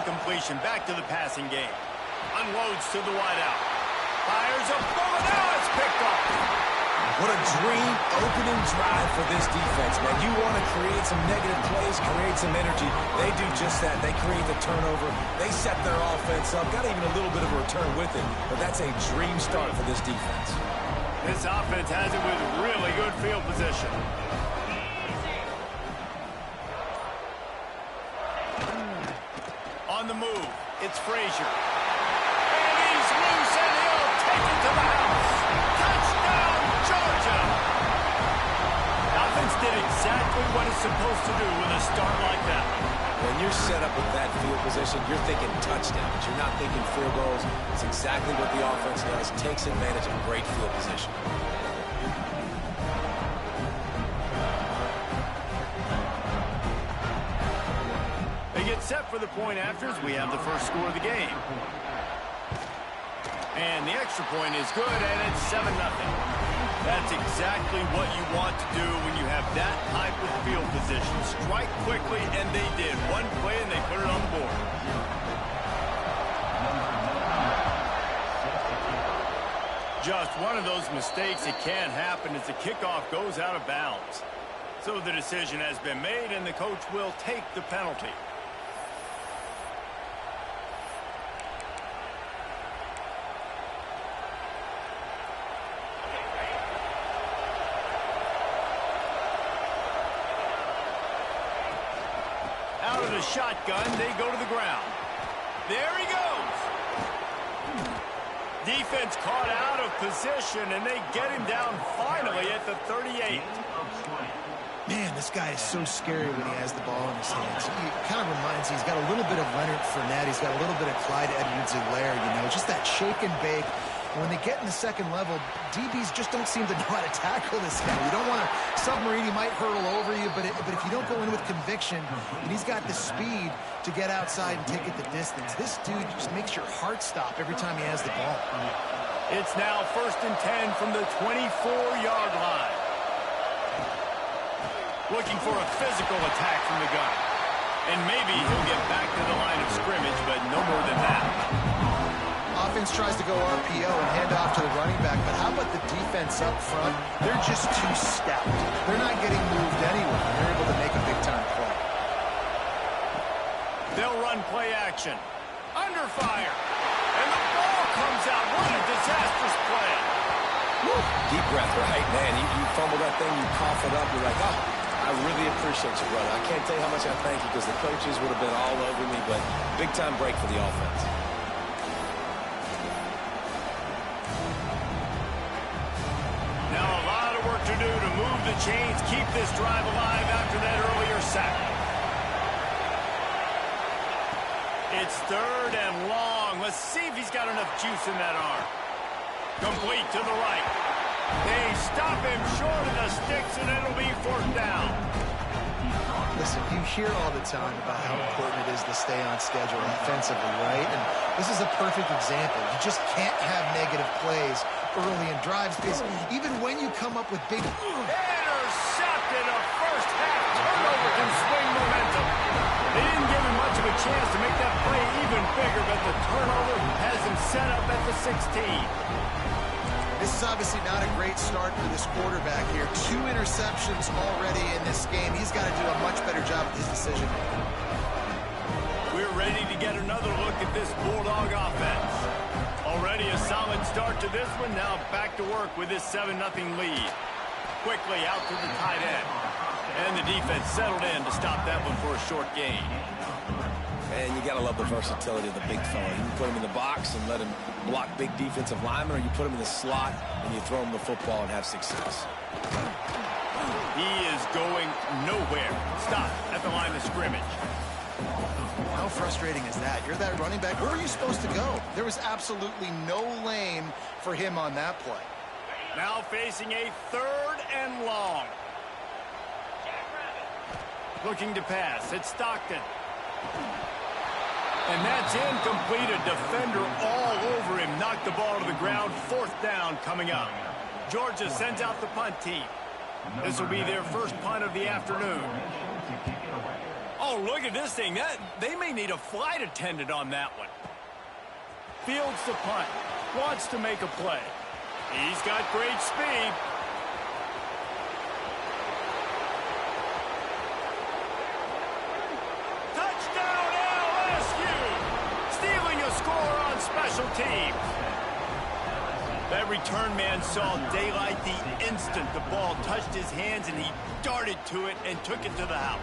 completion. Back to the passing game. Unloads to the wideout. Fires a bullet. Now it's picked off. What a dream opening drive for this defense, man. You want to create some negative plays, create some energy. They do just that. They create the turnover. They set their offense up. Got even a little bit of a return with it, but that's a dream start for this defense. This offense has it with really good field position. On the move, it's Frazier. And he's loose, and he'll take it to the house. Touchdown, Georgia! Offense did exactly what it's supposed to do with a start like that. When you're set up with that field position, you're thinking touchdowns. You're not thinking field goals. It's exactly what the offense does. Takes advantage of great field position. They get set for the point afters. We have the first score of the game. And the extra point is good, and it's 7-0. That's exactly what you want to do when you have that type of field position. Strike quickly, and they did. One play, and they put it on the board. Just one of those mistakes that can happen as the kickoff goes out of bounds. So the decision has been made, and the coach will take the penalty. Out of the shotgun, they go to the ground. There he goes. Defense caught out of position, and they get him down finally at the 38. Man, this guy is so scary when he has the ball in his hands. He kind of reminds me, he's got a little bit of Leonard Fournette. He's got a little bit of Clyde Edwards-Helaire, you know, just that shake and bake. When they get in the second level, DBs just don't seem to know how to tackle this guy. You don't want to submarine, he might hurtle over you, but if you don't go in with conviction, and he's got the speed to get outside and take it the distance, this dude just makes your heart stop every time he has the ball. It's now 1st and 10 from the 24-yard line. Looking for a physical attack from the gun. And maybe he'll get back to the line of scrimmage, but no more than that. Offense tries to go RPO and hand off to the running back, but how about the defense up front? They're just too stout. They're not getting moved anywhere. They're able to make a big-time play. They'll run play action. Under fire. And the ball comes out. What a disastrous play. Woo. Deep breath, right? Man, you fumble that thing, you cough it up, you're like, oh, I really appreciate you, brother. I can't tell you how much I thank you because the coaches would have been all over me, but big-time break for the offense. To do to move the chains, keep this drive alive after that earlier sack. It's 3rd and long. Let's see if he's got enough juice in that arm. Complete to the right. They stop him short of the sticks, and it'll be 4th down. Listen, you hear all the time about how important it is to stay on schedule offensively, right? And this is a perfect example. You just can't have negative plays early in drives because even when you come up with big... Intercepted, a first-half turnover can swing momentum. They didn't give him much of a chance to make that play even bigger, but the turnover has him set up at the 16. This is obviously not a great start for this quarterback here. 2 interceptions already in this game. He's got to do a much better job with his decision. We're ready to get another look at this Bulldog offense. Already a solid start to this one. Now back to work with this 7-0 lead. Quickly out to the tight end. And the defense settled in to stop that one for a short gain. And you got to love the versatility of the big fella. You can put him in the box and let him block big defensive linemen, or you put him in the slot and you throw him the football and have success. He is going nowhere. Stop at the line of scrimmage. How frustrating is that? You're that running back. Where were you supposed to go? There was absolutely no lane for him on that play. Now facing a 3rd and long. Looking to pass. It's Stockton. And that's incomplete. A defender all over him. Knocked the ball to the ground. 4th down coming up. Georgia sends out the punt team. This will be their first punt of the afternoon. Oh, look at this thing. They may need a flight attendant on that one. Fields the punt. Wants to make a play. He's got great speed. Touchdown, LSU! Stealing a score on special teams. That return man saw daylight the instant the ball touched his hands, and he darted to it and took it to the house.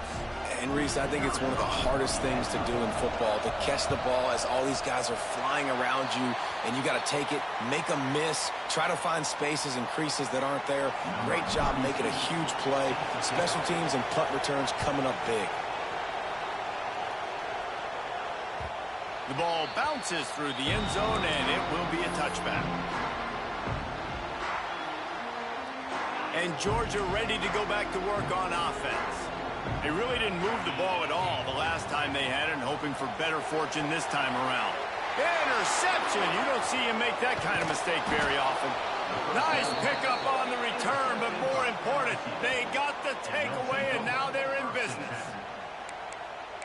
And Reese, I think it's one of the hardest things to do in football, to catch the ball as all these guys are flying around you, and you got to take it, make a miss, try to find spaces and creases that aren't there. Great job making a huge play. Special teams and punt returns coming up big. The ball bounces through the end zone, and it will be a touchback. And Georgia ready to go back to work on offense. They really didn't move the ball at all the last time they had it, and hoping for better fortune this time around. Interception! You don't see him make that kind of mistake very often. Nice pickup on the return, but more important, they got the takeaway, and now they're in business.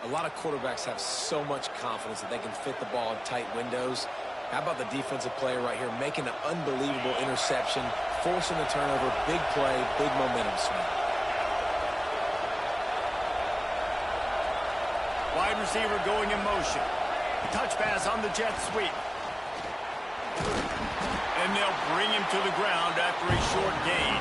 A lot of quarterbacks have so much confidence that they can fit the ball in tight windows. How about the defensive player right here making an unbelievable interception, forcing the turnover, big play, big momentum swing. Wide receiver going in motion. Touch pass on the jet sweep. And they'll bring him to the ground after a short gain.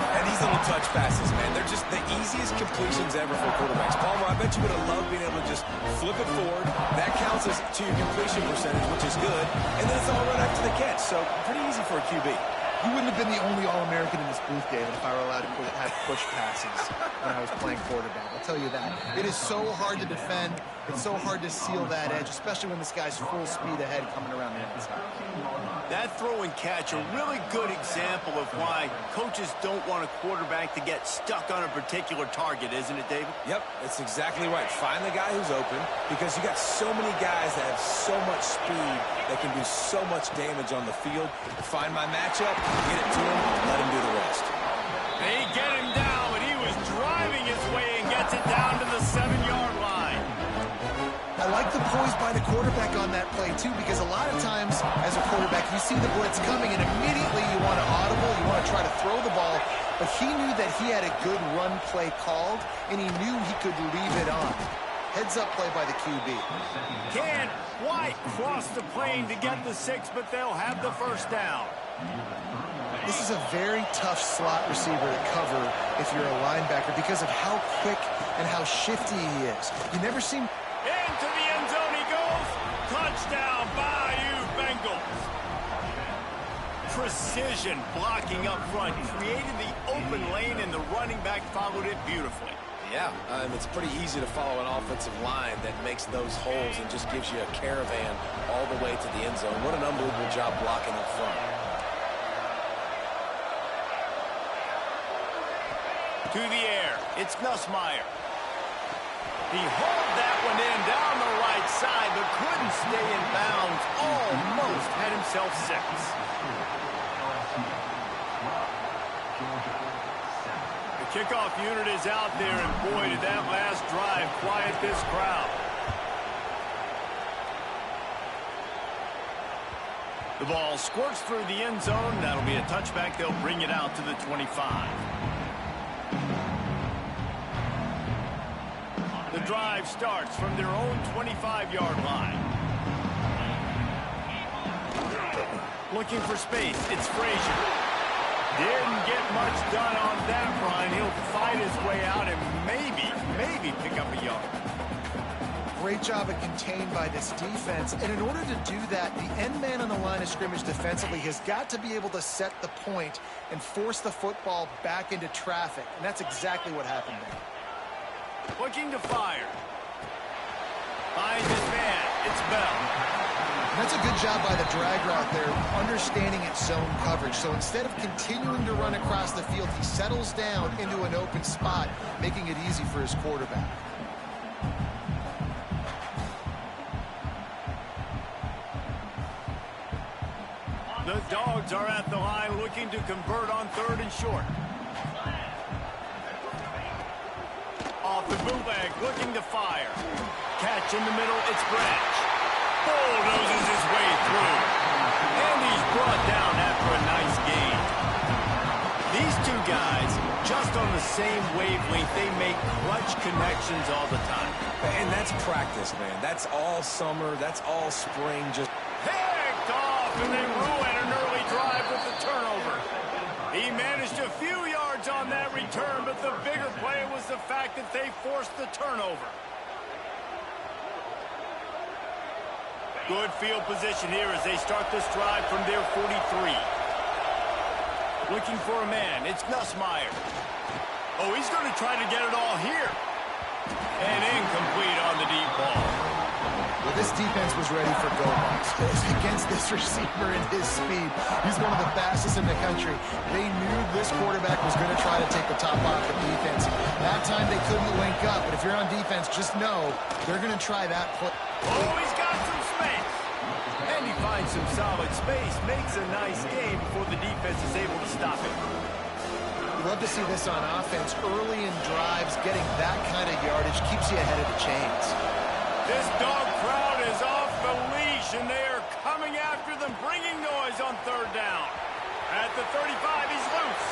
And these little touch passes, man, they're just the easiest completions ever for quarterbacks. Palmer, I bet you would have loved being able to just flip it forward. That counts as to your completion percentage, which is good. And then it's all right after the catch, so pretty easy for a QB. You wouldn't have been the only All-American in this booth, David, if I were allowed to have push passes when I was playing quarterback. I'll tell you that. It is so hard to defend. It's so hard to seal that edge, especially when this guy's full speed ahead coming around the inside. That throw and catch, a really good example of why coaches don't want a quarterback to get stuck on a particular target, isn't it, David? Yep, that's exactly right. Find the guy who's open, because you got so many guys that have so much speed that can do so much damage on the field. Find my matchup, get it to him, let him do the rest. They get him down, but he was driving his way and gets it down to the 7-yard line. I like the poise by the quarterback on that play, too, because a lot of times, as a quarterback, you see the blitz coming, and immediately you want to audible, you want to try to throw the ball, but he knew that he had a good run play called, and he knew he could leave it on. Heads-up play by the QB. Can't quite cross the plane to get the 6, but they'll have the first down. This is a very tough slot receiver to cover if you're a linebacker because of how quick and how shifty he is. You never seem... Into the end zone he goes. Touchdown, Bayou Bengals. Precision blocking up front. Created the open lane, and the running back followed it beautifully. Yeah, it's pretty easy to follow an offensive line that makes those holes and just gives you a caravan all the way to the end zone. What an unbelievable job blocking up front. To the air, it's Nussmeier. He hauled that one in down the right side, but couldn't stay in bounds. Almost had himself 6. The kickoff unit is out there, and boy, did that last drive quiet this crowd. The ball squirts through the end zone. That'll be a touchback. They'll bring it out to the 25. The drive starts from their own 25-yard line. Looking for space. It's Frazier. Didn't get much done on that run. He'll fight his way out and maybe pick up a yard. Great job of contained by this defense. And in order to do that, the end man on the line of scrimmage defensively has got to be able to set the point and force the football back into traffic. And that's exactly what happened there. Looking to fire. Finds his man. It's Bell. And that's a good job by the drag route there, understanding its zone coverage. So instead of continuing to run across the field, he settles down into an open spot, making it easy for his quarterback. The Dogs are at the line looking to convert on 3rd and short. Off the bootleg, looking to fire. Catch in the middle, it's Branch. Bulldozes his way through. And he's brought down after a nice gain. These two guys, just on the same wavelength, they make clutch connections all the time. And that's practice, man. That's all summer. That's all spring. Just picked off, and they ruin an early drive with the turnover. He managed a few yards on that return, but the bigger play was the fact that they forced the turnover. Good field position here as they start this drive from their 43. Looking for a man, it's Nussmeier. Oh, he's going to try to get it all here. And incomplete on the deep ball. Well, this defense was ready for go-balls. Against this receiver and his speed, he's one of the fastest in the country. They knew this quarterback was going to try to take the top off the defense. That time they couldn't link up, but if you're on defense, just know they're going to try that play. Oh, he's got some space. And he finds some solid space, makes a nice game before the defense is able to stop it. You love to see this on offense. Early in drives, getting that kind of yardage keeps you ahead of the chains. This dog crowd is off the leash, and they are coming after them, bringing noise on third down. At the 35, he's loose.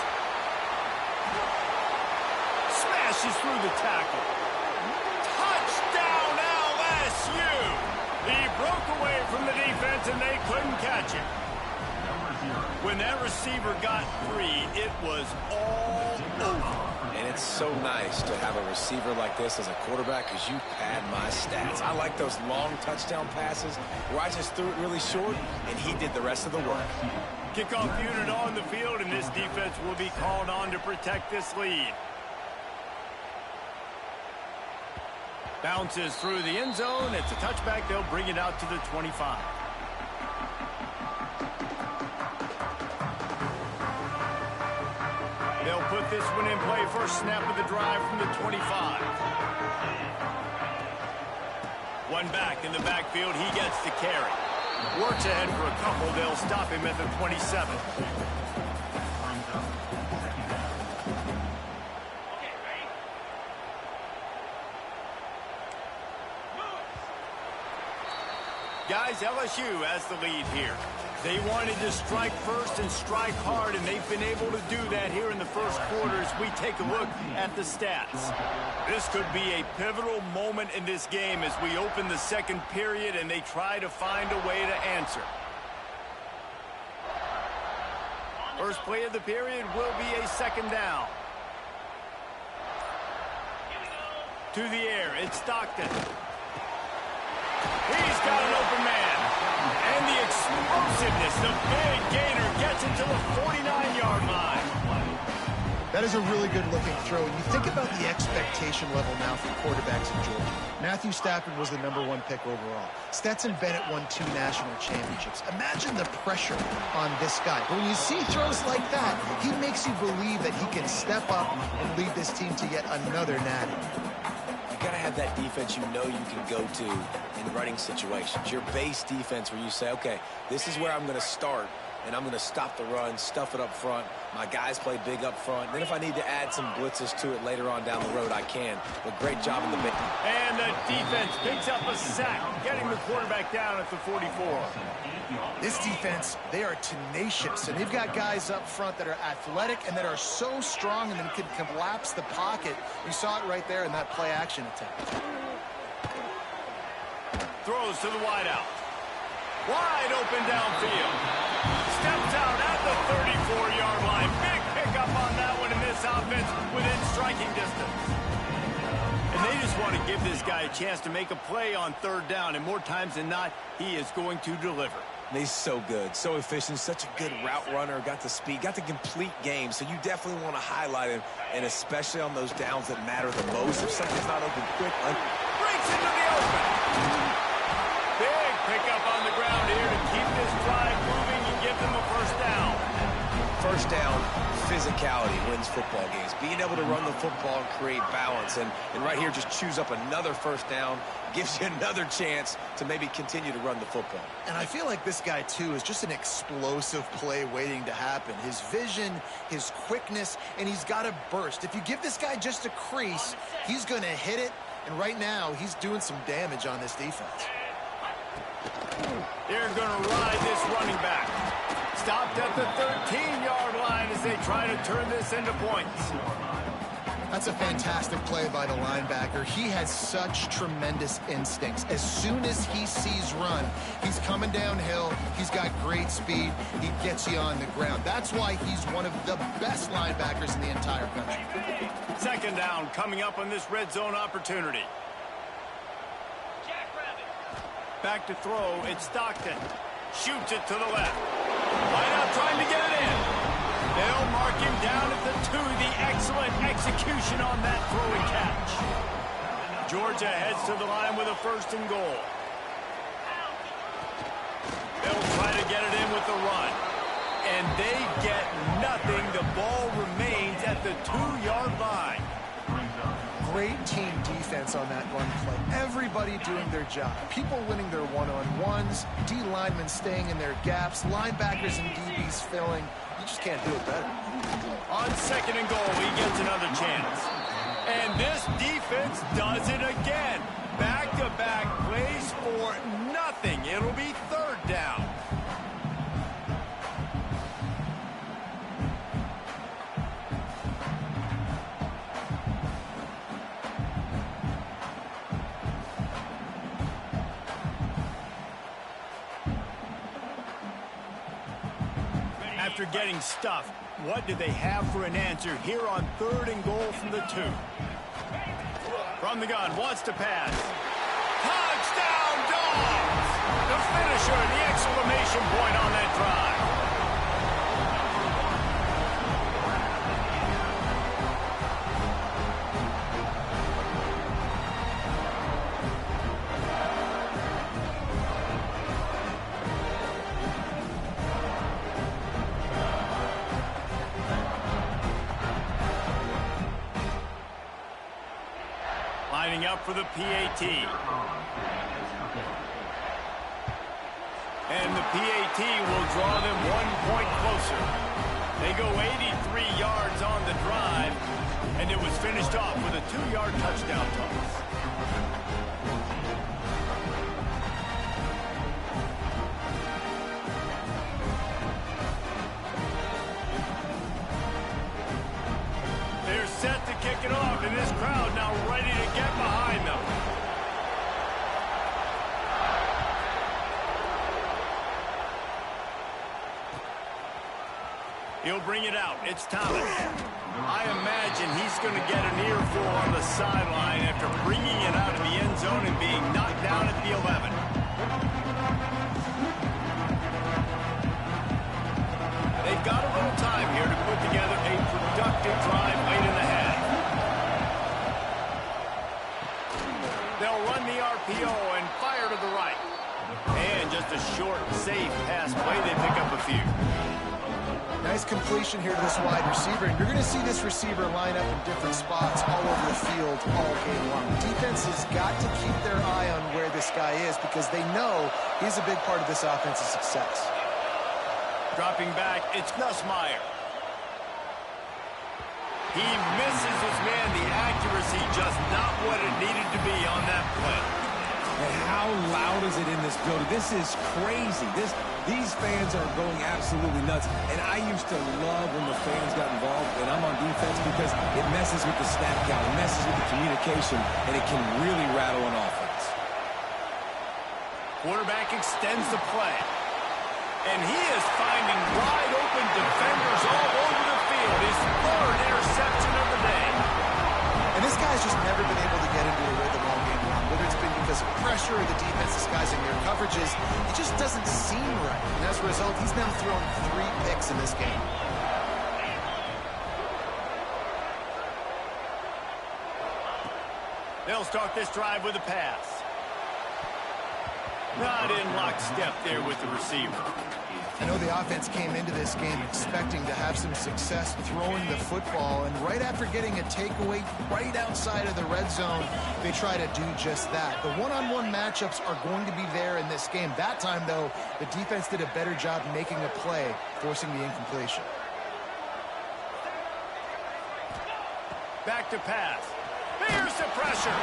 Smashes through the tackle. Touchdown, LSU! He broke away from the defense, and they couldn't catch him. When that receiver got free, it was all over. And it's so nice to have a receiver like this as a quarterback because you pad my stats. I like those long touchdown passes where I just threw it really short, and he did the rest of the work. Kickoff unit on the field, and this defense will be called on to protect this lead. Bounces through the end zone. It's a touchback. They'll bring it out to the 25. They'll put this one in play. First snap of the drive from the 25. One back in the backfield. He gets the carry. Works ahead for a couple. They'll stop him at the 27. Guys, LSU has the lead here. They wanted to strike first and strike hard, and they've been able to do that here in the first quarter as we take a look at the stats. This could be a pivotal moment in this game as we open the second period and they try to find a way to answer. First play of the period will be a second down. To the air, it's Stockton. He's got an open man. And the explosiveness, the big gainer gets it to the 49-yard line. That is a really good-looking throw. You think about the expectation level now for quarterbacks in Georgia. Matthew Stafford was the #1 pick overall. Stetson Bennett won 2 national championships. Imagine the pressure on this guy. But when you see throws like that, he makes you believe that he can step up and lead this team to yet another natty. You got to have that defense you know you can go to in running situations. Your base defense where you say, okay, this is where I'm going to start, and I'm going to stop the run, stuff it up front. My guys play big up front. Then if I need to add some blitzes to it later on down the road, I can. But great job in the middle. And the defense picks up a sack, getting the quarterback down at the 44. This defense, they are tenacious, and they've got guys up front that are athletic and that are so strong and then can collapse the pocket. You saw it right there in that play-action attempt. Throws to the wideout. Wide open downfield. Steps out at the 34-yard line. Big pickup on that one in this offense within striking distance. And they just want to give this guy a chance to make a play on third down, and more times than not, he is going to deliver. He's so good, so efficient, such a good route runner, got the speed, got the complete game, so you definitely want to highlight him, and especially on those downs that matter the most. If something's not open quick, breaks into the open. Big pickup on the ground here to keep this drive moving and give them a first down. First down, physically. physicality wins football games. Being able to run the football and create balance. And right here, just choose up another first down. Gives you another chance to maybe continue to run the football. And I feel like this guy, too, is just an explosive play waiting to happen. His vision, his quickness, and he's got a burst. If you give this guy just a crease, he's going to hit it. And right now, he's doing some damage on this defense. They're going to ride this running back. Stopped at the 13-yard line as they try to turn this into points. That's a fantastic play by the linebacker. He has such tremendous instincts. As soon as he sees run, he's coming downhill. He's got great speed. He gets you on the ground. That's why he's one of the best linebackers in the entire country. Second down coming up on this red zone opportunity. Back to throw. It's Stockton. Shoots it to the left. Right out trying to get it in. They'll mark him down at the 2. The excellent execution on that throw and catch. Georgia heads to the line with a 1st and goal. They'll try to get it in with the run. And they get nothing. The ball remains at the 2-yard line. Great team defense on that run play. Everybody doing their job. People winning their one-on-ones. D linemen staying in their gaps. Linebackers and DBs filling. You just can't do it better. On 2nd and goal, he gets another chance. And this defense does it again. Back-to-back plays for nothing. It'll be 3rd down. After getting stuffed, what do they have for an answer here on 3rd and goal from the 2? From the gun, wants to pass. Touchdown, Dogs! The finisher, the exclamation point on that drive. Lining up for the PAT. And the PAT will draw them 1 point closer. They go 83 yards on the drive, and it was finished off with a 2-yard touchdown toss. They're set to kick it off, and this crowd now ready to get behind them. He'll bring it out. It's Thomas. I imagine he's going to get an earful on the sideline after bringing it out of the end zone and being knocked down at the 11. They've got a little time here to put together a productive drive late in the half. They'll run the RPO and fire to the right. And just a short, safe pass play. They pick up a few. Nice completion here to this wide receiver. And you're going to see this receiver line up in different spots all over the field all game long. Defense has got to keep their eye on where this guy is because they know he's a big part of this offense's success. Dropping back, it's Nussmeier. He misses his man. The accuracy just not what it needed to be on that play. And how loud is it in this building? This is crazy. These fans are going absolutely nuts. And I used to love when the fans got involved, and I'm on defense because it messes with the snap count, it messes with the communication, and it can really rattle an offense. Quarterback extends the play. And he is finding wide open defenders all over the field. His 3rd interception of the day. And this guy's just never been able to get into a rhythm all game long. Whether it's been because of pressure or the defense disguising their coverages, it just doesn't seem right. And as a result, he's now thrown 3 picks in this game. They'll start this drive with a pass. Not in lockstep there with the receiver. I know the offense came into this game expecting to have some success throwing the football, and right after getting a takeaway right outside of the red zone, they try to do just that. The one-on-one matchups are going to be there in this game. That time, though, the defense did a better job making a play, forcing the incompletion. Back to pass. Here's the pressure.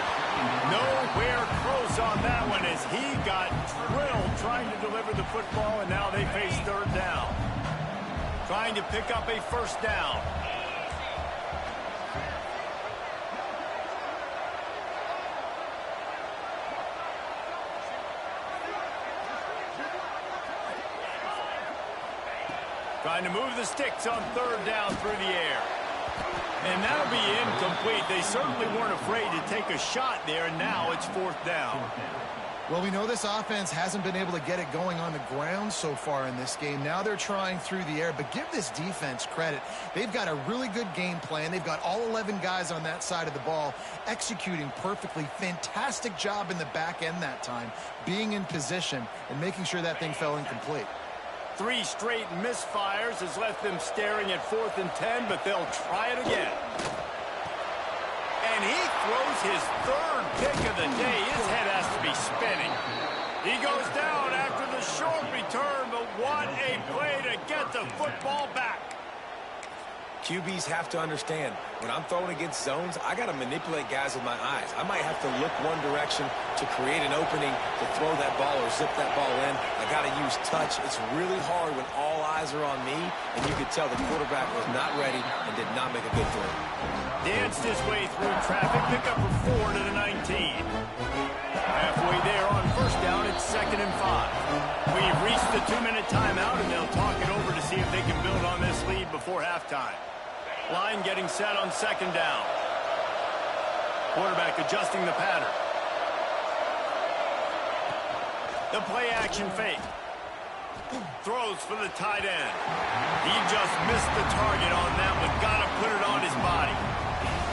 Nowhere close on that one as he got drilled trying to deliver the football, and now they face third down. Trying to pick up a first down. Trying to move the sticks on third down through the air. And that'll be incomplete. They certainly weren't afraid to take a shot there, and now it's fourth down. Well, we know this offense hasn't been able to get it going on the ground so far in this game. Now they're trying through the air, but give this defense credit. They've got a really good game plan. They've got all 11 guys on that side of the ball executing perfectly. Fantastic job in the back end that time, being in position and making sure that thing fell incomplete. 3 straight misfires has left them staring at 4th and 10, but they'll try it again. And he throws his third pick of the day. His head has to be spinning. He goes down after the short return, but what a play to get the football back. QBs have to understand, when I'm throwing against zones, I got to manipulate guys with my eyes. I might have to look one direction to create an opening to throw that ball or zip that ball in. I got to use touch. It's really hard when all eyes are on me, and you could tell the quarterback was not ready and did not make a good throw. Danced his way through traffic, pick up for 4 to the 19. Halfway there on first down, it's 2nd and 5. We've reached the 2-minute timeout, and they'll talk it over to see if they can build on this lead before halftime. Line getting set on 2nd down. Quarterback adjusting the pattern. The play action fake. Throws for the tight end. He just missed the target on that one. Got to put it on his body.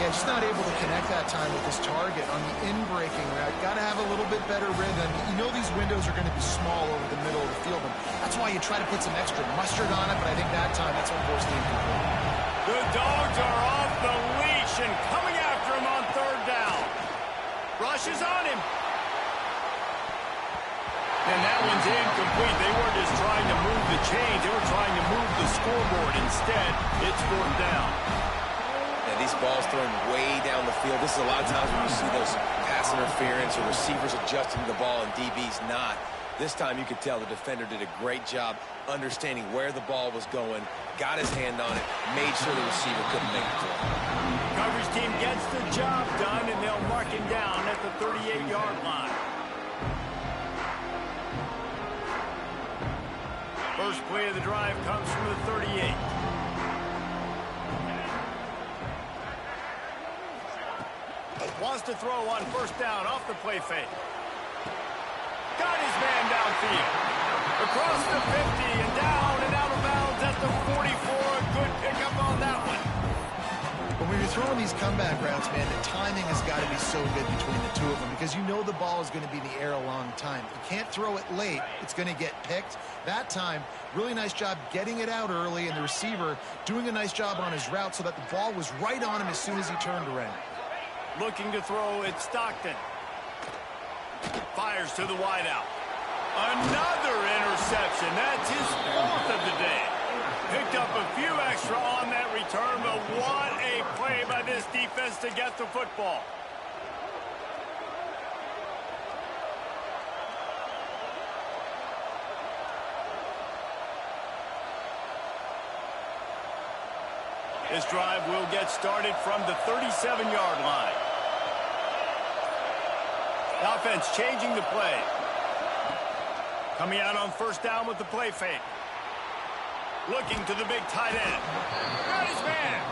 Yeah, just not able to connect that time with his target on the in-breaking route. Got to have a little bit better rhythm. You know these windows are going to be small over the middle of the field, and that's why you try to put some extra mustard on it, but I think that time that's what forced the incomplete. The Dogs are off the leash and coming after him on 3rd down. Rushes on him. And that one's incomplete. They weren't just trying to move the chains. They were trying to move the scoreboard. Instead, it's 4th down. And these balls thrown way down the field. This is a lot of times when you see those pass interference or receivers adjusting the ball and DBs not. This time you could tell the defender did a great job understanding where the ball was going, got his hand on it, made sure the receiver couldn't make the throw. Coverage team gets the job done, and they'll mark him down at the 38-yard line. First play of the drive comes from the 38. Wants to throw on first down off the play fake. Got his man downfield. Across the 50 and down and out of bounds at the 44. A good pickup on that one. When you're throwing these comeback routes, man, the timing has got to be so good between the two of them because you know the ball is going to be in the air a long time. You can't throw it late. It's going to get picked. That time, really nice job getting it out early, and the receiver doing a nice job on his route so that the ball was right on him as soon as he turned around. Looking to throw at Stockton. Fires to the wideout. Another interception. That's his 4th of the day. Picked up a few extra on that return, but what a play by this defense to get the football. This drive will get started from the 37-yard line. The offense changing the play. Coming out on first down with the play fake. Looking to the big tight end. Got his man.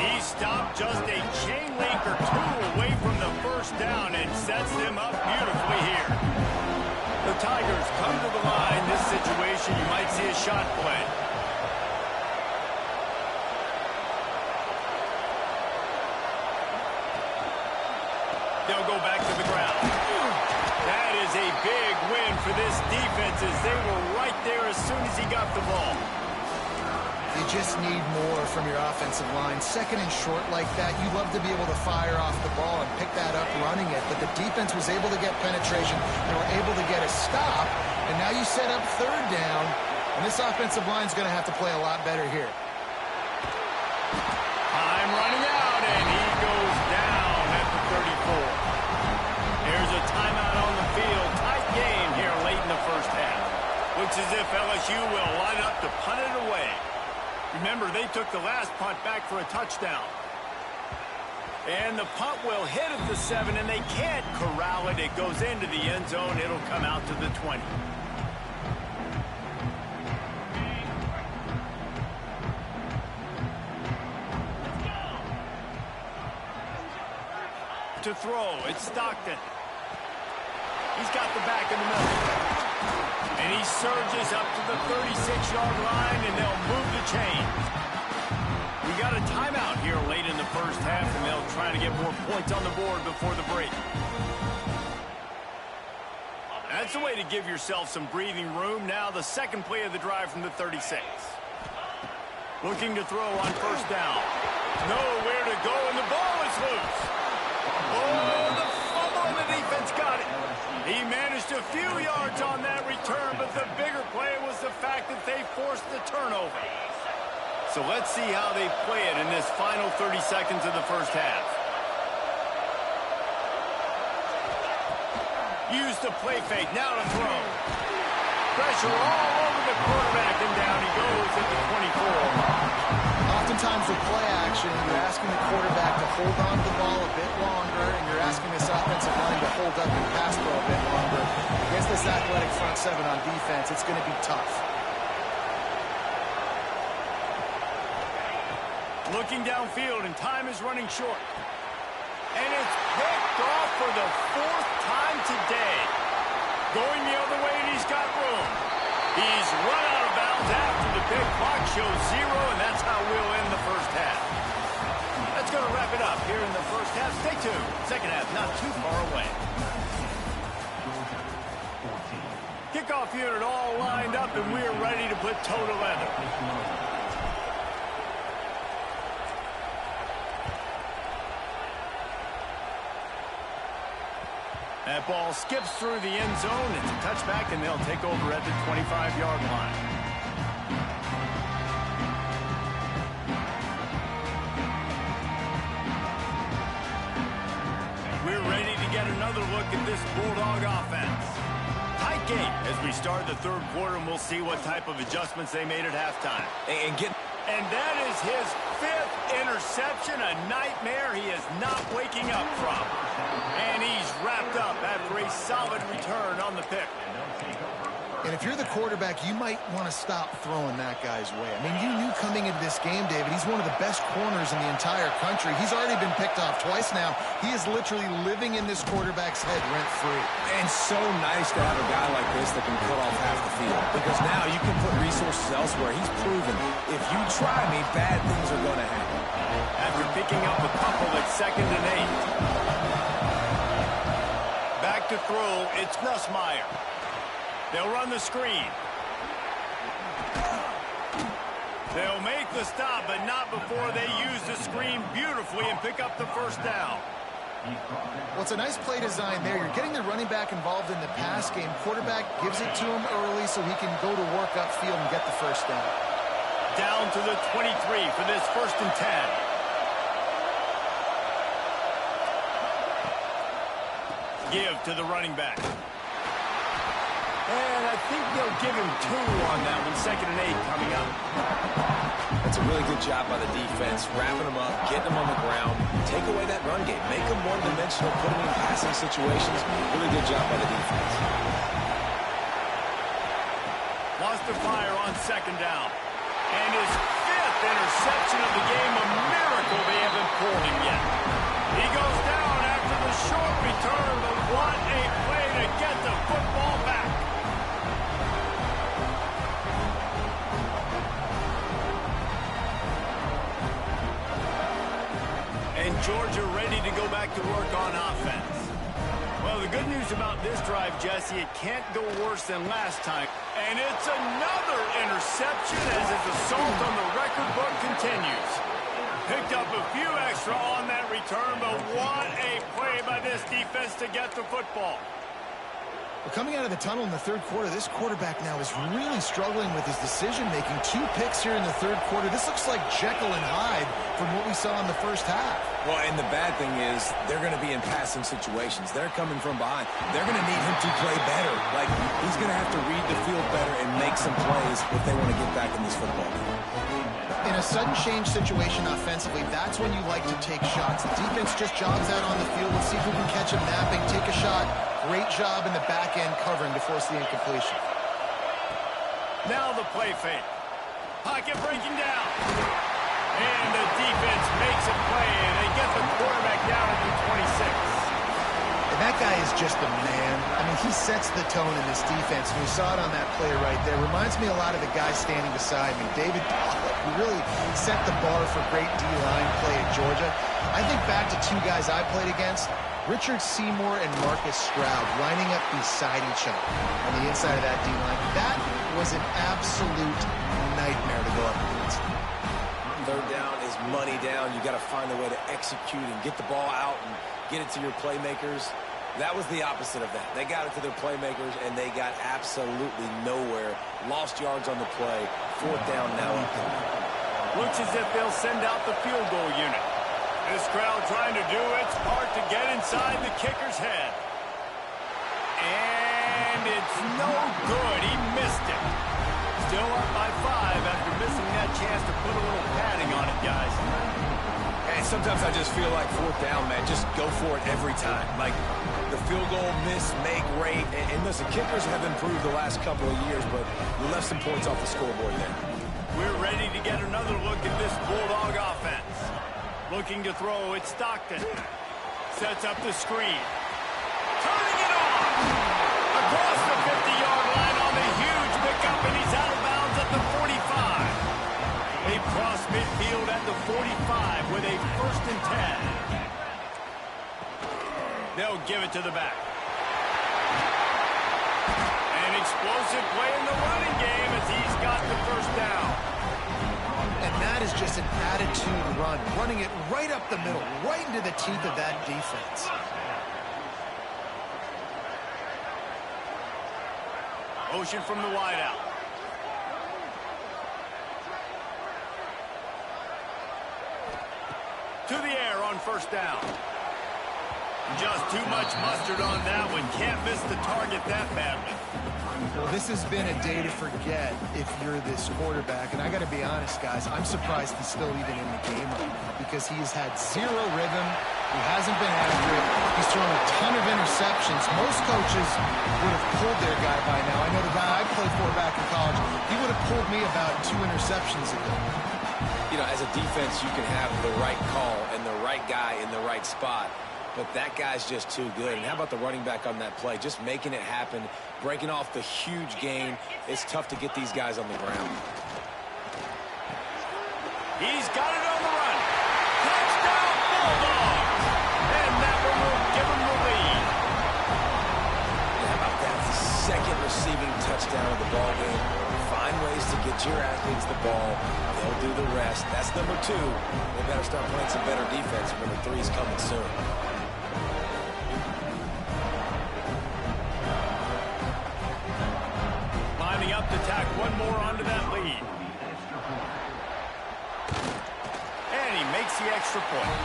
He stopped just a chain link or 2 away from the first down and sets them up beautifully here. The Tigers come to the line. This situation, you might see a shot play. They'll go back to the ground. That is a big win for this defense is they were right there as soon as he got the ball. You just need more from your offensive line. Second and short like that, you love to be able to fire off the ball and pick that up running it. But the defense was able to get penetration. They were able to get a stop. And now you set up third down. And this offensive line is going to have to play a lot better here. Time running out, and he goes down at the 34. There's a timeout on the field. Tight game here late in the first half. Looks as if LSU will line up to punt it away. Remember, they took the last punt back for a touchdown. And the punt will hit at the 7, and they can't corral it. It goes into the end zone. It'll come out to the 20. To throw, it's Stockton. He's got the back in the middle. And he surges up to the 36-yard line, and they'll move the chains. We got a timeout here late in the first half, and they'll try to get more points on the board before the break. That's a way to give yourself some breathing room. Now the second play of the drive from the 36. Looking to throw on first down. Nowhere to go, and the ball is loose. Oh, the fumble, and the defense got it. He managed a few yards on that return, but the bigger play was the fact that they forced the turnover. So let's see how they play it in this final 30 seconds of the first half. Use the play fake, now to throw. Pressure all over the quarterback, and down he goes at the 24. Oftentimes with play action, you're asking the quarterback to hold on to the ball a bit longer, and you're asking this offensive line to hold up and pass throw a bit longer. Against this athletic front seven on defense, it's going to be tough. Looking downfield, and time is running short. And it's picked off for the fourth time today. Going the other way, and he's got room. He's run out of bounds after the big clock shows 0, and that's how we'll end the first half. That's going to wrap it up here in the first half. Stay tuned. Second half not too far away. Kickoff unit all lined up, and we're ready to put toe to leather. That ball skips through the end zone. It's a touchback, and they'll take over at the 25-yard line. We're ready to get another look at this Bulldog offense. Tight game as we start the third quarter, and we'll see what type of adjustments they made at halftime. And that is his 5th interception, a nightmare he is not waking up from. And he's wrapped up after a solid return on the pick. And if you're the quarterback, you might want to stop throwing that guy's way. I mean, you knew coming into this game, David, he's one of the best corners in the entire country. He's already been picked off twice now. He is literally living in this quarterback's head rent-free. And so nice to have a guy like this that can cut off half the field. Because now you can put resources elsewhere. He's proven if you try me, bad things are going to happen. After picking up a couple at 2nd and 8. Back to throw, it's Nussmeier. They'll run the screen. They'll make the stop, but not before they use the screen beautifully and pick up the first down. Well, it's a nice play design there. You're getting the running back involved in the pass game. Quarterback gives it to him early so he can go to work upfield and get the first down. Down to the 23 for this 1st and 10. Give to the running back. And I think they'll give him 2 on that one. 2nd and 8 coming up. That's a really good job by the defense, wrapping them up, getting them on the ground, take away that run game, make them one-dimensional, put them in passing situations. Really good job by the defense. Lost the fire on 2nd down. And his 5th interception of the game, a miracle they haven't pulled him yet. He goes down after the short return, but what a play to get the football back. And Georgia ready to go back to work on offense. Well, the the good news about this drive, Jesse, it can't go worse than last time. And it's another interception as his assault on the record book continues. Picked up a few extra on that return, but what a play by this defense to get the football. Well, coming out of the tunnel in the third quarter, this quarterback now is really struggling with his decision-making. 2 picks here in the third quarter. This looks like Jekyll and Hyde from what we saw in the first half. Well, and the bad thing is they're going to be in passing situations. They're coming from behind. They're going to need him to play better. Like, he's going to have to read the field better and make some plays if they want to get back in this football game. In a sudden change situation offensively, that's when you like to take shots. The defense just jogs out on the field. Let's see if we can catch him napping, take a shot. Great job in the back end covering to force the incompletion. Now the play fake. Pocket breaking down. And the defense makes a play, and they get the quarterback down at the 26. And that guy is just a man. I mean, he sets the tone in this defense. And we saw it on that play right there. Reminds me a lot of the guy standing beside me, David Pollock, who really set the bar for great D-line play at Georgia. I think back to 2 guys I played against, Richard Seymour and Marcus Stroud, lining up beside each other on the inside of that D-line. That was an absolute nightmare to go up against. Third down is money down. You got to find a way to execute and get the ball out and get it to your playmakers. That was the opposite of that. They got it to their playmakers, and they got absolutely nowhere. Lost yards on the play. Fourth down now up there. Looks as if they'll send out the field goal unit. This crowd trying to do its part to get inside the kicker's head. And it's no good. He missed it. Still up by 5 after missing that chance to put a little padding on it, guys. And sometimes I just feel like fourth down, man, just go for it every time. Like, the field goal, miss, make, rate. And listen, kickers have improved the last couple of years, but you left some points off the scoreboard there. We're ready to get another look at this Bulldog offense. Looking to throw, it's Stockton. Sets up the screen. Turning it on! Across the 50-yard line on the huge pickup, and he's out of bounds at the 45. They cross midfield at the 45 with a 1st and 10. They'll give it to the back. An explosive play in the running game as he's got the 1st down. And that is just an attitude run, running it right up the middle, right into the teeth of that defense. Motion from the wideout. To the air on 1st down. Just too much mustard on that one. Can't miss the target that badly. Well, this has been a day to forget if you're this quarterback. And I got to be honest, guys, I'm surprised he's still even in the game right now because he has had 0 rhythm. He hasn't been after it. He's thrown a ton of interceptions. Most coaches would have pulled their guy by now. I know the guy I played for back in college, he would have pulled me about 2 interceptions ago. You know, as a defense, you can have the right call and the right guy in the right spot. But that guy's just too good. And how about the running back on that play? Just making it happen, breaking off the huge gain. It's tough to get these guys on the ground. He's got it on the run. Touchdown, Bulldogs! And that one will give him the lead. How about that? Second receiving touchdown of the ball game. Find ways to get your athletes the ball. They'll do the rest. That's number 2. They better start playing some better defense. Number 3 is coming soon. Lining up to tack one more onto that lead. And he makes the extra point.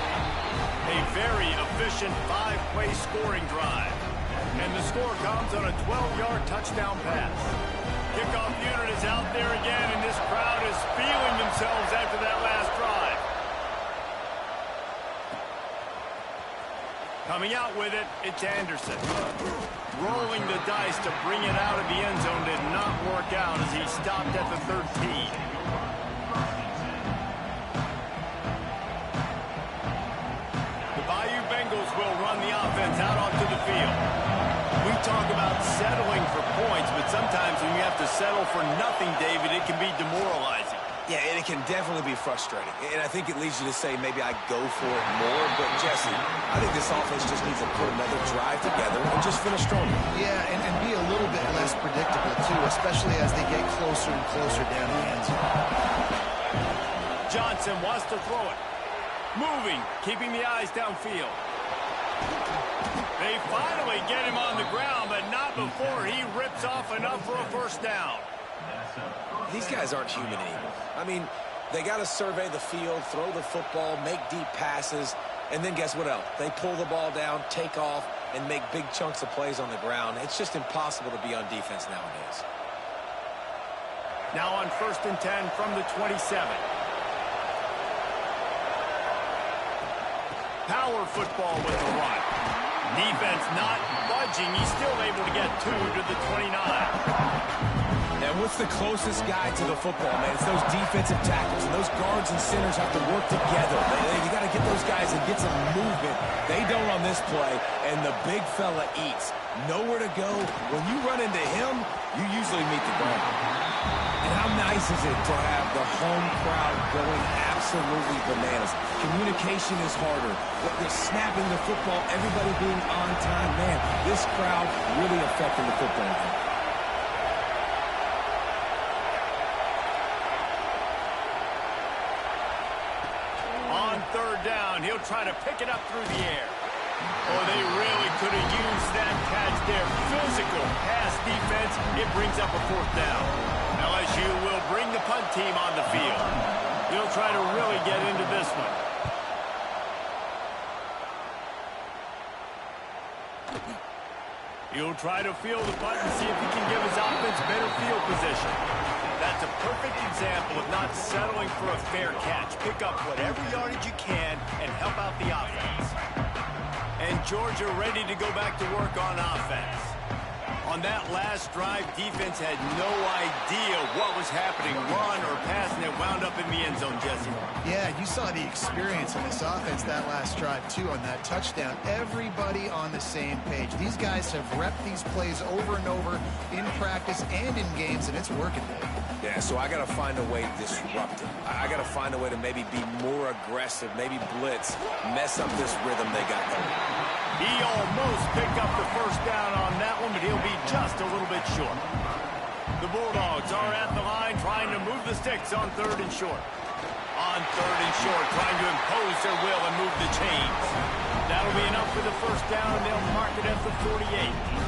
A very efficient 5-play scoring drive. And the score comes on a 12-yard touchdown pass. Kickoff unit is out there again, and this crowd is feeling themselves after that last drive. Coming out with it, it's Anderson. Rolling the dice to bring it out of the end zone did not work out as he stopped at the 13. The Bayou Bengals will run the offense out onto the field. We talk about settling for points, but sometimes when you have to settle for nothing, David, it can be demoralizing. Yeah, and it can definitely be frustrating. And I think it leads you to say maybe I go for it more. But, Jesse, I think this offense just needs to put another drive together and just finish stronger. Yeah, and be a little bit less predictable, too, especially as they get closer and closer down the end zone. Johnson wants to throw it. Moving, keeping the eyes downfield. They finally get him on the ground, but not before he rips off enough for a first down. These guys aren't human anymore. I mean, they got to survey the field, throw the football, make deep passes, and then guess what else? They pull the ball down, take off, and make big chunks of plays on the ground. It's just impossible to be on defense nowadays. Now on 1st and 10 from the 27. Power football with the run. Defense not budging. He's still able to get 2 to the 29. And what's the closest guy to the football, man? It's those defensive tackles, and those guards and centers have to work together. You got to get those guys and get some movement. They don't on this play, and the big fella eats. Nowhere to go. When you run into him, you usually meet the ground. And how nice is it to have the home crowd going absolutely bananas? Communication is harder. They're snapping the football, everybody being on time. Man, this crowd really affecting the football game. On 3rd down, he'll try to pick it up through the air. Oh, they really could have used that catch there. Physical pass defense. It brings up a 4th down. LSU will bring the punt team on the field. He'll try to really get into this one. He'll try to field the punt and see if he can give his offense better field position. That's a perfect example of not settling for a fair catch. Pick up whatever yardage you can and help out the offense. And Georgia ready to go back to work on offense. On that last drive, defense had no idea what was happening, run or pass, and it wound up in the end zone, Jesse. Yeah, you saw the experience in this offense that last drive, too, on that touchdown. Everybody on the same page. These guys have repped these plays over and over in practice and in games, and it's working. Yeah, so I got to find a way to disrupt it. I got to find a way to maybe be more aggressive, maybe blitz, mess up this rhythm they got going. He almost picked up the first down on that one, but he'll be just a little bit short. The Bulldogs are at the line trying to move the sticks on 3rd and short. On 3rd and short, trying to impose their will and move the chains. That'll be enough for the first down. They'll mark it at the 48.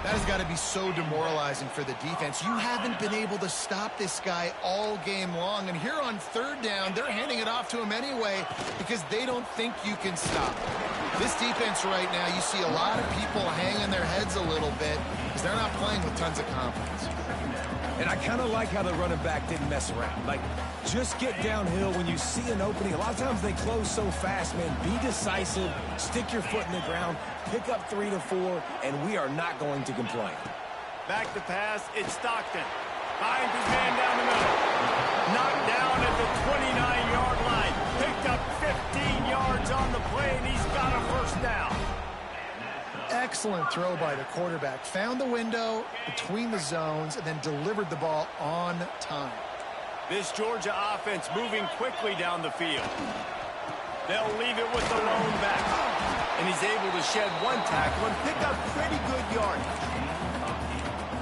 That has got to be so demoralizing for the defense. You haven't been able to stop this guy all game long. And here on 3rd down, they're handing it off to him anyway because they don't think you can stop him. This defense right now, you see a lot of people hanging their heads a little bit because they're not playing with tons of confidence. And I kind of like how the running back didn't mess around. Like, just get downhill when you see an opening. A lot of times they close so fast, man. Be decisive, stick your foot in the ground, pick up 3 to 4, and we are not going to complain. Back to pass, it's Stockton. Finds his man down the middle. Knocked down at the 29-yard line. Picked up 15 yards on the play, and he's got a first down. Excellent throw by the quarterback. Found the window between the zones and then delivered the ball on time. This Georgia offense moving quickly down the field. They'll leave it with the lone back. And he's able to shed one tackle and pick up pretty good yardage.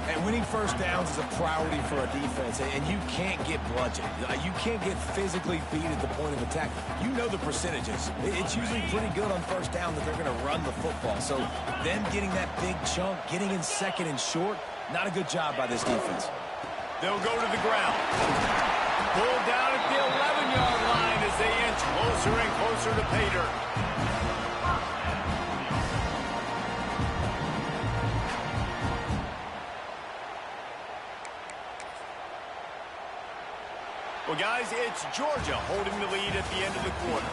And winning first downs is a priority for a defense, and you can't get bludgeoned. You can't get physically beat at the point of attack. You know the percentages. It's usually pretty good on first down that they're going to run the football. So them getting that big chunk, getting in 2nd and short, not a good job by this defense. They'll go to the ground. Pulled down at the 11-yard line as they inch closer and closer to pay dirt. Well, guys, it's Georgia holding the lead at the end of the quarter.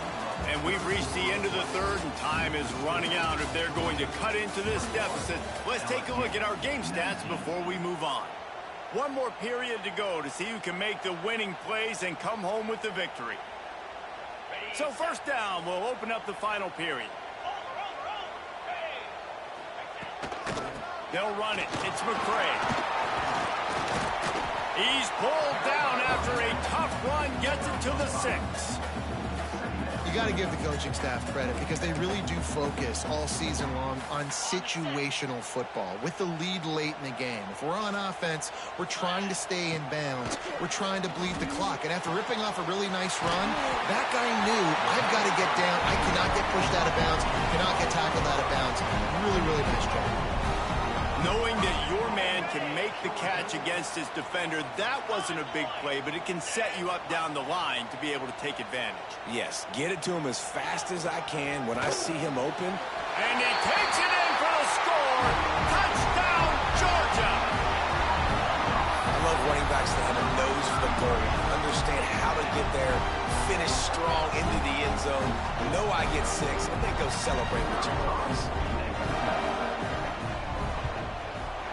And we've reached the end of the 3rd, and time is running out if they're going to cut into this deficit. Let's take a look at our game stats before we move on. One more period to go to see who can make the winning plays and come home with the victory. So first down, we'll open up the final period. They'll run it. It's McCray. He's pulled down after a tough run gets it to the 6. You got to give the coaching staff credit because they really do focus all season long on situational football with the lead late in the game. If we're on offense, we're trying to stay in bounds. We're trying to bleed the clock. And after ripping off a really nice run, that guy knew, I've got to get down. I cannot get pushed out of bounds. Cannot get tackled out of bounds. Really, really nice job. Knowing that your man can make the catch against his defender, that wasn't a big play, but it can set you up down the line to be able to take advantage. Yes, get it to him as fast as I can when I see him open. And he takes it in for the score. Touchdown, Georgia! I love running backs that have a nose for the goal, understand how to get there, finish strong into the end zone, know I get 6, and then go celebrate with your boys.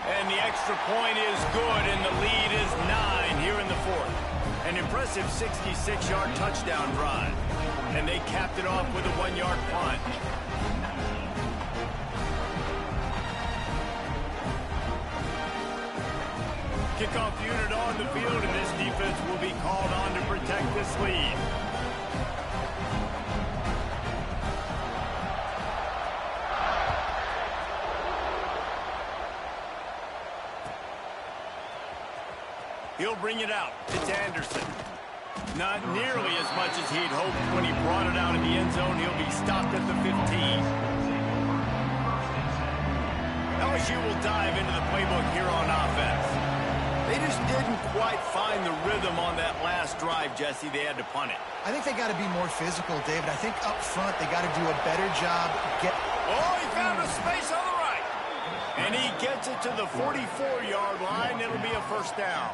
And the extra point is good, and the lead is 9 here in the 4th. An impressive 66-yard touchdown drive. And they capped it off with a 1-yard punt. Kickoff unit on the field, and this defense will be called on to protect this lead. He'll bring it out. It's Anderson. Not nearly as much as he'd hoped when he brought it out in the end zone. He'll be stopped at the 15. LSU will dive into the playbook here on offense. They just didn't quite find the rhythm on that last drive, Jesse. They had to punt it. I think they got to be more physical, David. I think up front they got to do a better job. Oh, he found a space on the right. And he gets it to the 44-yard line. It'll be a first down.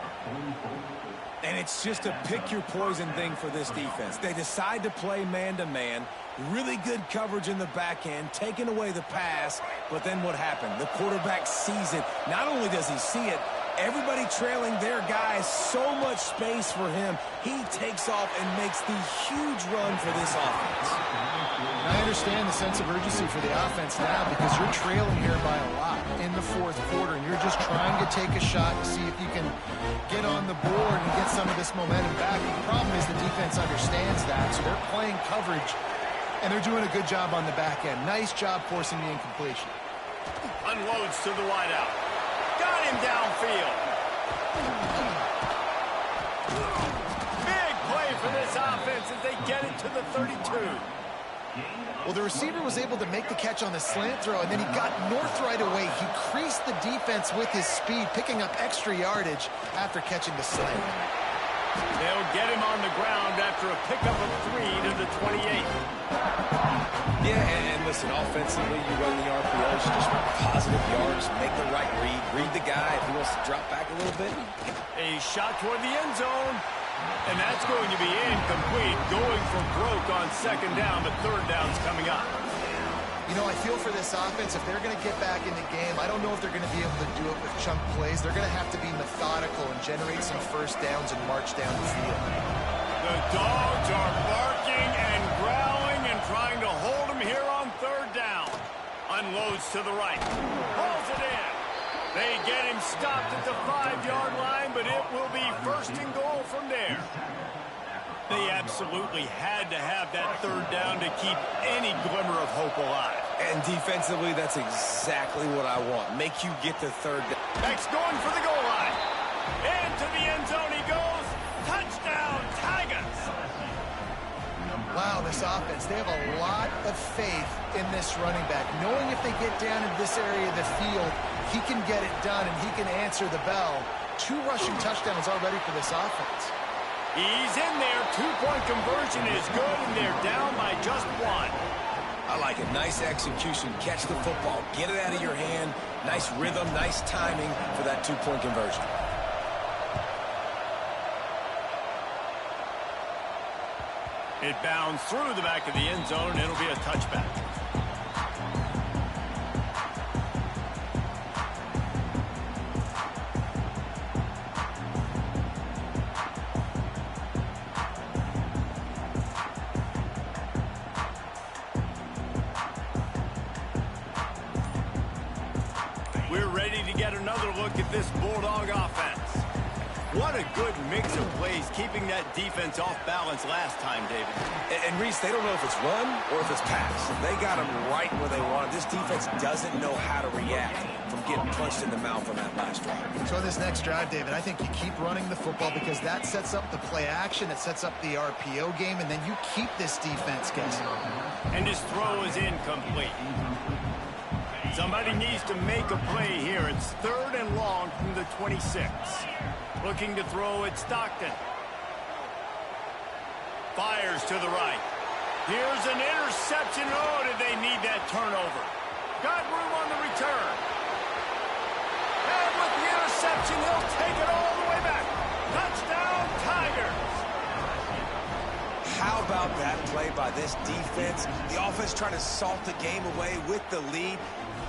And it's just a pick-your-poison thing for this defense. They decide to play man-to-man, really good coverage in the back end, taking away the pass, but then what happened? The quarterback sees it. Not only does he see it, everybody trailing their guy, so much space for him. He takes off and makes the huge run for this offense. I understand the sense of urgency for the offense now because you're trailing here by a lot in the 4th quarter, and you're just trying to take a shot to see if you can get on the board and get some of this momentum back. The problem is the defense understands that, so they're playing coverage, and they're doing a good job on the back end. Nice job forcing the incompletion. Unloads to the wideout. Got him downfield. Big play for this offense as they get it to the 32. Well, the receiver was able to make the catch on the slant throw, and then he got north right away. He creased the defense with his speed, picking up extra yardage after catching the slant. They'll get him on the ground after a pickup of 3 to the 28. Yeah, and listen, offensively, you run the RPOs, just positive yards, make the right read the guy if he wants to drop back a little bit. A shot toward the end zone. And that's going to be incomplete, going for broke on 2nd down, but 3rd down's coming up. You know, I feel for this offense, if they're going to get back in the game, I don't know if they're going to be able to do it with chunk plays. They're going to have to be methodical and generate some first downs and march down the field. The dogs are barking and growling and trying to hold him here on 3rd down. Unloads to the right. Pulls it in. They get him stopped at the 5-yard line, but it will be 1st and goal from there. They absolutely had to have that 3rd down to keep any glimmer of hope alive. And defensively, that's exactly what I want. Make you get the 3rd down. Beck's going for the goal line. Into the end zone he goes. Touchdown, Tigers. Wow, this offense, they have a lot of faith in this running back. Knowing if they get down in this area of the field, he can get it done and he can answer the bell. 2 rushing touchdowns already for this offense. He's in there. 2-point conversion is good, and they're down by just 1. I like it. Nice execution. Catch the football. Get it out of your hand. Nice rhythm, nice timing for that 2-point conversion. It bounds through the back of the end zone, and it'll be a touchback. We're ready to get another look at this Bulldog offense. What a good mix of plays, keeping that defense off balance last time, David. And Reese, they don't know if it's run or if it's pass. They got them right where they want it. This defense doesn't know how to react from getting punched in the mouth on that last drive. So on this next drive, David, I think you keep running the football because that sets up the play action, it sets up the RPO game, and then you keep this defense guessing. And his throw is incomplete. Somebody needs to make a play here. It's 3rd and long from the 26. Looking to throw at Stockton. Fires to the right. Here's an interception. Oh, did they need that turnover? Got room on the return. And with the interception, he'll take it all the way back. Touchdown, Tigers. How about that play by this defense? The offense trying to salt the game away with the lead.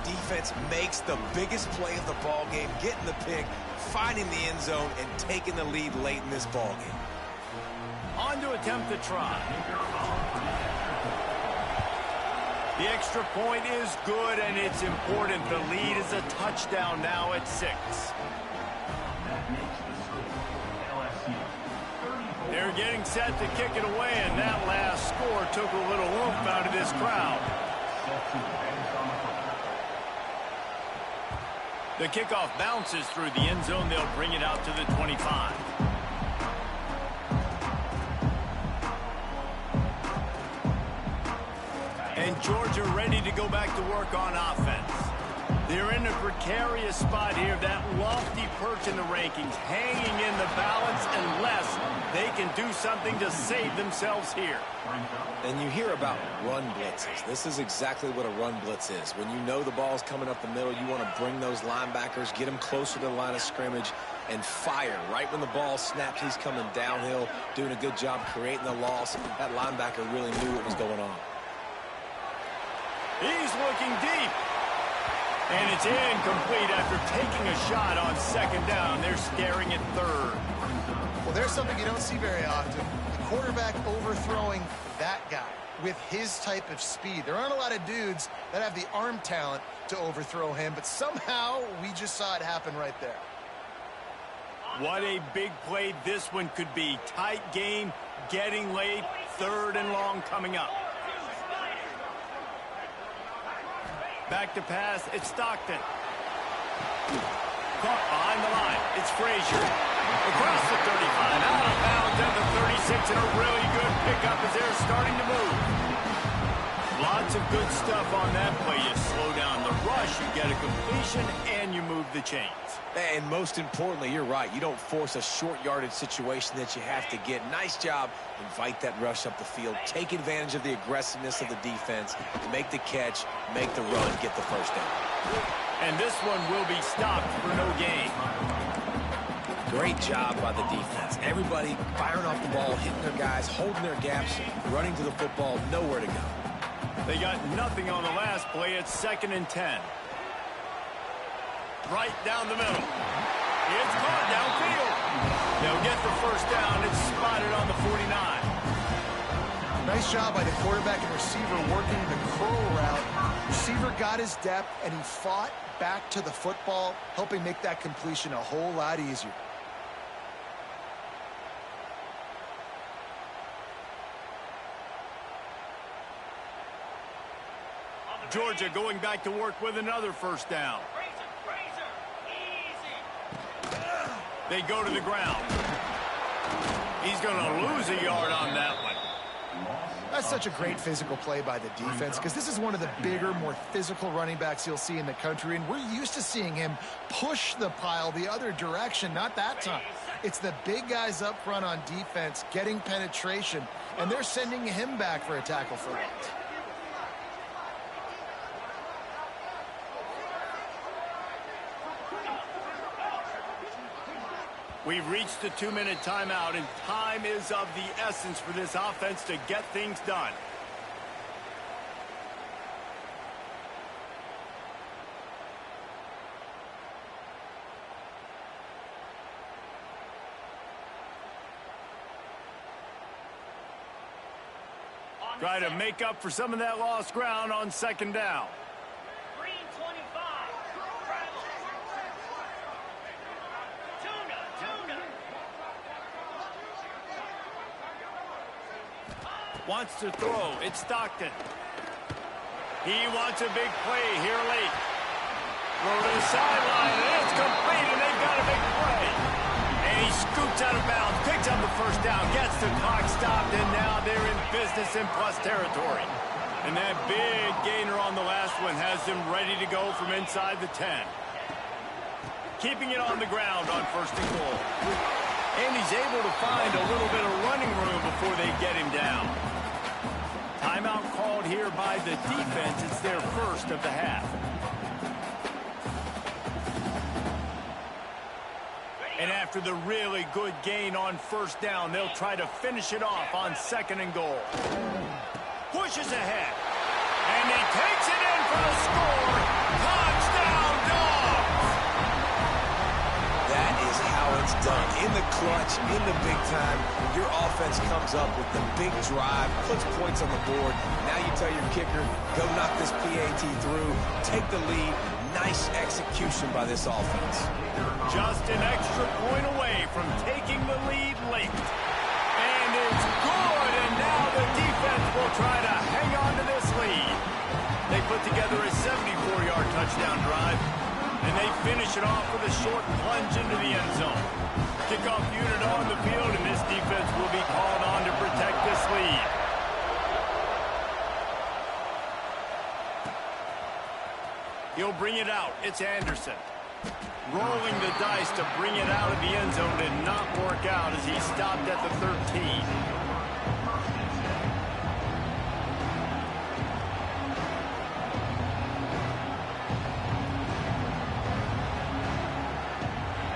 Defense makes the biggest play of the ball game, getting the pick, finding the end zone, and taking the lead late in this ball game. On to attempt the try. The extra point is good, and it's important. The lead is a touchdown now at 6. They're getting set to kick it away, and that last score took a little oomph out of this crowd. The kickoff bounces through the end zone. They'll bring it out to the 25. And Georgia ready to go back to work on offense. They're in a precarious spot here. That lofty perch in the rankings, hanging in the balance unless they can do something to save themselves here. And you hear about run blitzes. This is exactly what a run blitz is. When you know the ball's coming up the middle, you want to bring those linebackers, get them closer to the line of scrimmage, and fire. Right when the ball snaps, he's coming downhill, doing a good job creating the loss. That linebacker really knew what was going on. He's looking deep. And it's incomplete after taking a shot on 2nd down. They're staring at 3rd. Well, there's something you don't see very often. The quarterback overthrowing that guy with his type of speed. There aren't a lot of dudes that have the arm talent to overthrow him, but somehow we just saw it happen right there. What a big play this one could be. Tight game, getting late, 3rd and long coming up. Back to pass, it's Stockton. Caught behind the line, it's Frazier. Across the 35, out of bounds at the 36, and a really good pickup as they're starting to move. Lots of good stuff on that play. You slow down the rush, you get a completion, and you move the chains. And most importantly, you're right. You don't force a short yardage situation that you have to get. Nice job. Invite that rush up the field. Take advantage of the aggressiveness of the defense. Make the catch. Make the run. Get the first down. And this one will be stopped for no gain. Great job by the defense. Everybody firing off the ball, hitting their guys, holding their gaps, running to the football, nowhere to go. They got nothing on the last play. It's 2nd and 10. Right down the middle. It's caught downfield. They'll get the first down. It's spotted on the 49. Nice job by the quarterback and receiver working the curl route. Receiver got his depth, and he fought back to the football, helping make that completion a whole lot easier. Georgia going back to work with another first down. They go to the ground. He's going to lose a yard on that one. That's such a great physical play by the defense because this is one of the bigger, more physical running backs you'll see in the country, and we're used to seeing him push the pile the other direction. Not that time. It's the big guys up front on defense getting penetration, and they're sending him back for a tackle for loss. We've reached the 2-minute timeout, and time is of the essence for this offense to get things done. Try to make up for some of that lost ground on 2nd down. Wants to throw. It's Stockton. He wants a big play here late. Throw to the sideline, and it's complete, and they've got a big play. And he scoots out of bounds, picks up the first down, gets the clock stopped, and now they're in business in plus territory. And that big gainer on the last one has them ready to go from inside the 10. Keeping it on the ground on first and goal. And he's able to find a little bit of running room before they get him down. Timeout called here by the defense. It's their first of the half. And after the really good gain on first down, they'll try to finish it off on second and goal. Pushes ahead. And he takes it in for the score. Touchdown, Dogs! That is how it's done. In the clutch, in the big time, your offense comes up with the big drive, puts points on the board. Now you tell your kicker, go knock this PAT through, take the lead. Nice execution by this offense. Just an extra point away from taking the lead late. And it's good, and now the defense will try to hang on to this lead. They put together a 74-yard touchdown drive, and they finish it off with a short plunge into the end zone. Kickoff unit on the field, and this defense will be called on to protect this lead. He'll bring it out. It's Anderson. Rolling the dice to bring it out of the end zone did not work out as he stopped at the 13.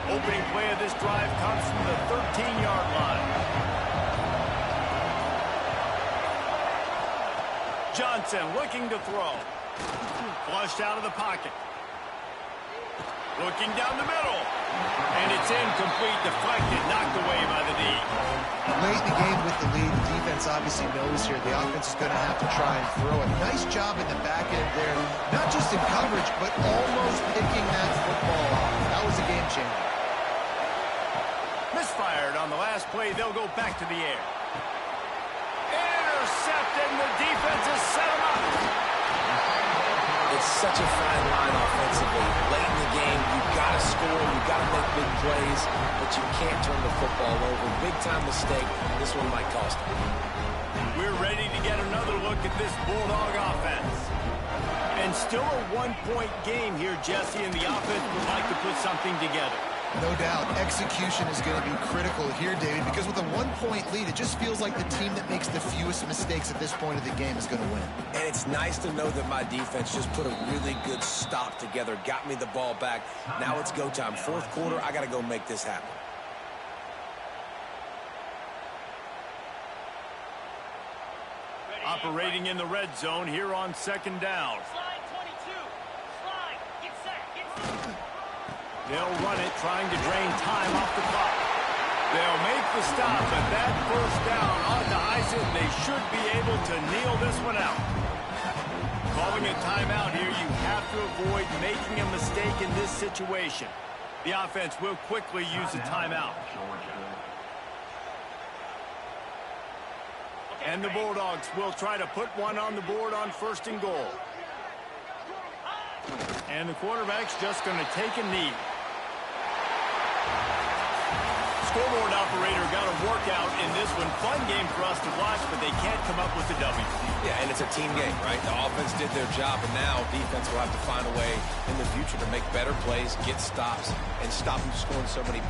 Opening play of this drive comes from the 13-yard line. Johnson looking to throw. Flushed out of the pocket. Looking down the middle. And it's incomplete, deflected, knocked away by the D. Late in the game with the lead, the defense obviously knows here the offense is going to have to try and throw it. Nice job in the back end there. Not just in coverage, but almost picking that football off. That was a game changer. Misfired on the last play. They'll go back to the air. Intercepted, and the defense has set him up. It's such a fine line offensively. Late in the game, you've got to score, you've got to make big plays, but you can't turn the football over. Big-time mistake. This one might cost them. We're ready to get another look at this Bulldog offense. And still a one-point game here, Jesse, and the offense would like to put something together. No doubt, execution is going to be critical here, David, because with a one-point lead, it just feels like the team that makes the fewest mistakes at this point of the game is going to win. And it's nice to know that my defense just put a really good stop together, got me the ball back. Now it's go time. Fourth quarter, I got to go make this happen. Operating in the red zone here on second down. They'll run it, trying to drain time off the clock. They'll make the stop, but that first down ought to ice it, and they should be able to kneel this one out. Calling a timeout here, you have to avoid making a mistake in this situation. The offense will quickly use a timeout. And the Bulldogs will try to put one on the board on first and goal. And the quarterback's just going to take a knee. Scoreboard operator got a workout in this one. Fun game for us to watch, but they can't come up with the W. Yeah, and it's a team game, right? The offense did their job, and now defense will have to find a way in the future to make better plays, get stops, and stop them scoring so many